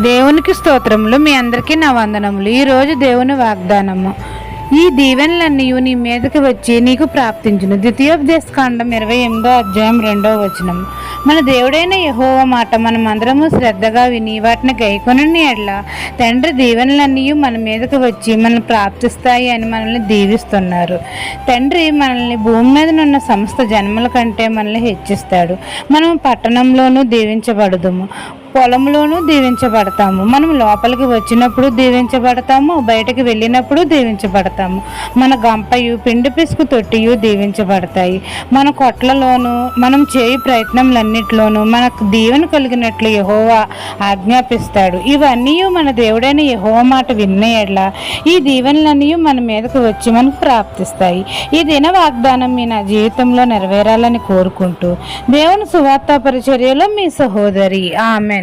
దేవునికి స్తోత్రములు. మీ అందరికీ నా వందనములు. ఈరోజు దేవుని వాగ్దానము. ఈ దీవెనలన్నీ నీ మీదకి వచ్చి నీకు ప్రాప్తించును. ద్వితీయోపదేశకాండం 28వ అధ్యాయం 2వ వచనం. మన దేవుడైన యెహోవా మాట మనం అందరము శ్రద్ధగా విని వాటిని గైకొనని ఎడల తండ్రి దీవెనలన్నీ మన మీదకి వచ్చి మనల్ని ప్రాప్తిస్తాయి అని మనల్ని దీవిస్తున్నారు. తండ్రి మనల్ని భూమి మీద ఉన్న సమస్త జన్మల కంటే మనల్ని హెచ్చిస్తాడు. మనం పట్టణంలోనూ దీవించబడదుము, పొలంలోనూ దీవించబడతాము. మనం లోపలికి వచ్చినప్పుడు దీవించబడతాము, బయటకు వెళ్ళినప్పుడు దీవించబడతాము. మన గంపయు పిండి పిసుకు తొట్టియు దీవించబడతాయి. మన కొట్లలోనూ మనం చేయు ప్రయత్నంలన్నిటిలోనూ మనకు దీవెన కలిగినట్లు యెహోవా ఆజ్ఞాపిస్తాడు. ఇవన్నీ మన దేవుడైన యెహోవా మాట విన్న ఎడల ఈ దీవెనలన్నీ మన మీదకు వచ్చి మనకు ప్రాప్తిస్తాయి. ఈ దిన వాగ్దానం మీ నా జీవితంలో నెరవేరాలని కోరుకుంటూ దేవుని సువార్త పరిచర్యలో మీ సహోదరి. ఆమెన్.